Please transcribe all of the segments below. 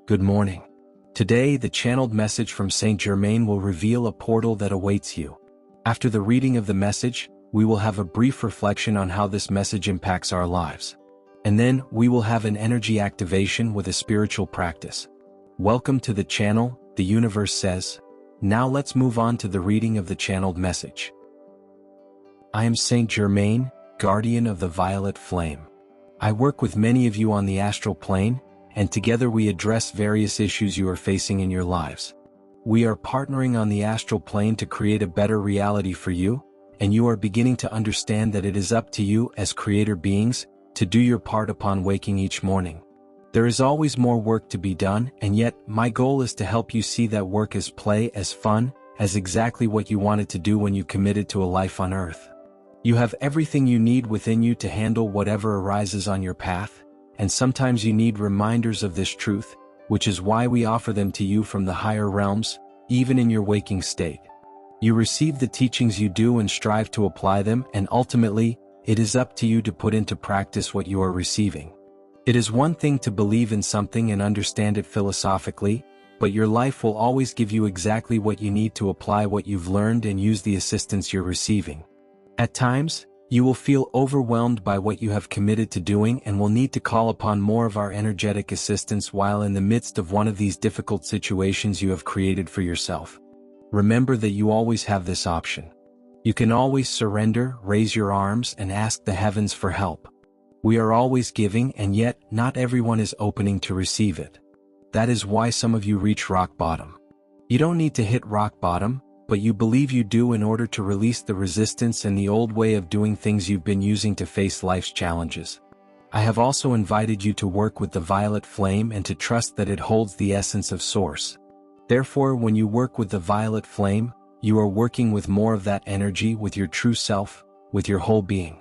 Good morning. Today, the channeled message from Saint Germain will reveal a portal that awaits you. After the reading of the message, we will have a brief reflection on how this message impacts our lives. And then, we will have an energy activation with a spiritual practice. Welcome to the channel, the universe says. Now let's move on to the reading of the channeled message. I am Saint Germain, guardian of the violet flame. I work with many of you on the astral plane, and together we address various issues you are facing in your lives. We are partnering on the astral plane to create a better reality for you, and you are beginning to understand that it is up to you as creator beings to do your part upon waking each morning. There is always more work to be done, and yet my goal is to help you see that work as play, as fun, as exactly what you wanted to do when you committed to a life on earth. You have everything you need within you to handle whatever arises on your path, and sometimes you need reminders of this truth, which is why we offer them to you from the higher realms, even in your waking state. You receive the teachings you do and strive to apply them, and ultimately, it is up to you to put into practice what you are receiving. It is one thing to believe in something and understand it philosophically, but your life will always give you exactly what you need to apply what you've learned and use the assistance you're receiving. At times, you will feel overwhelmed by what you have committed to doing and will need to call upon more of our energetic assistance while in the midst of one of these difficult situations you have created for yourself. Remember that you always have this option. You can always surrender, raise your arms, and ask the heavens for help. We are always giving, and yet not everyone is opening to receive it. That is why some of you reach rock bottom. You don't need to hit rock bottom, but you believe you do in order to release the resistance and the old way of doing things you've been using to face life's challenges. I have also invited you to work with the violet flame and to trust that it holds the essence of Source. Therefore, when you work with the violet flame, you are working with more of that energy, with your true self, with your whole being.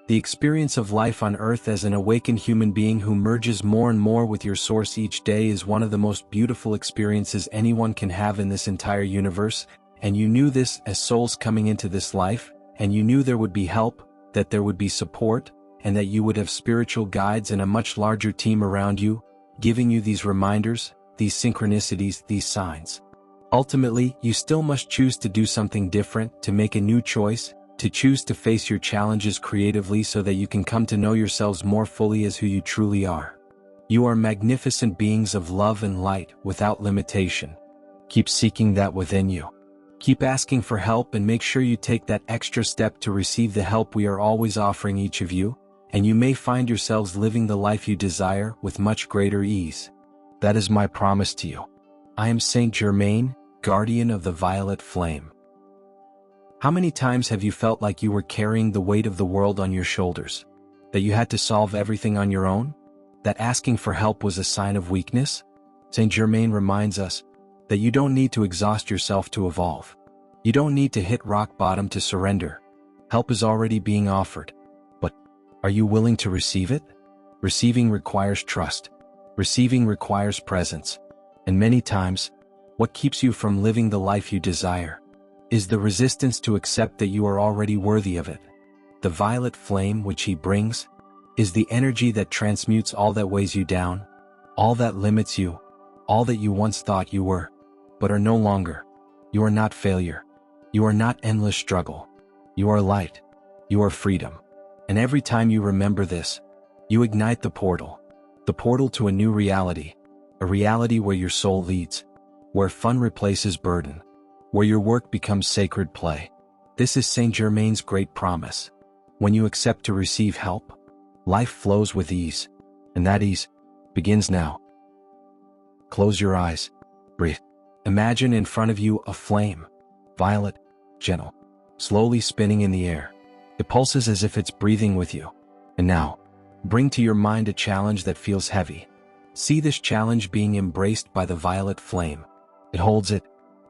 The experience of life on earth as an awakened human being who merges more and more with your source each day is one of the most beautiful experiences anyone can have in this entire universe, and you knew this as souls coming into this life, and you knew there would be help, that there would be support, and that you would have spiritual guides and a much larger team around you, giving you these reminders, these synchronicities, these signs. Ultimately, you still must choose to do something different, to make a new choice, to choose to face your challenges creatively so that you can come to know yourselves more fully as who you truly are. You are magnificent beings of love and light, without limitation. Keep seeking that within you. Keep asking for help and make sure you take that extra step to receive the help we are always offering each of you, and you may find yourselves living the life you desire with much greater ease. That is my promise to you. I am Saint Germain, guardian of the violet flame. How many times have you felt like you were carrying the weight of the world on your shoulders? That you had to solve everything on your own? That asking for help was a sign of weakness? Saint Germain reminds us that you don't need to exhaust yourself to evolve. You don't need to hit rock bottom to surrender. Help is already being offered. But are you willing to receive it? Receiving requires trust. Receiving requires presence. And many times, what keeps you from living the life you desire is the resistance to accept that you are already worthy of it. The violet flame which he brings is the energy that transmutes all that weighs you down, all that limits you, all that you once thought you were, but are no longer. You are not failure. You are not endless struggle. You are light. You are freedom. And every time you remember this, you ignite the portal to a new reality, a reality where your soul leads, where fun replaces burden, where your work becomes sacred play. This is Saint Germain's great promise. When you accept to receive help, life flows with ease, and that ease begins now. Close your eyes. Breathe. Imagine in front of you a flame, violet, gentle, slowly spinning in the air. It pulses as if it's breathing with you. And now, bring to your mind a challenge that feels heavy. See this challenge being embraced by the violet flame. It holds it,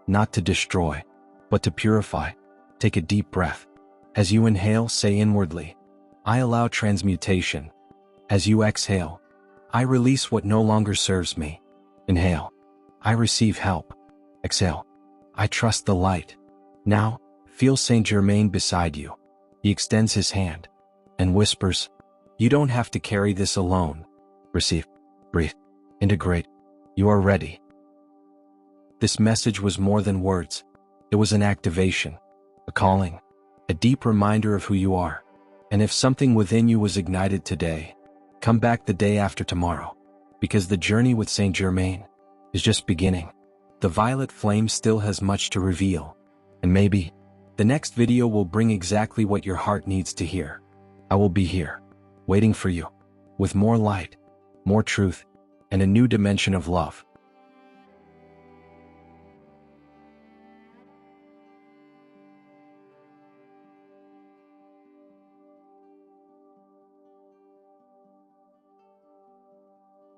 not to destroy, but to purify. Take a deep breath. As you inhale, say inwardly, I allow transmutation. As you exhale, I release what no longer serves me. Inhale, I receive help. Exhale, I trust the light. Now, feel Saint Germain beside you. He extends his hand and whispers, you don't have to carry this alone. Receive, breathe, integrate. You are ready. This message was more than words. It was an activation, a calling, a deep reminder of who you are. And if something within you was ignited today, come back the day after tomorrow, because the journey with Saint Germain is just beginning. The violet flame still has much to reveal, and maybe the next video will bring exactly what your heart needs to hear. I will be here, waiting for you, with more light, more truth, and a new dimension of love.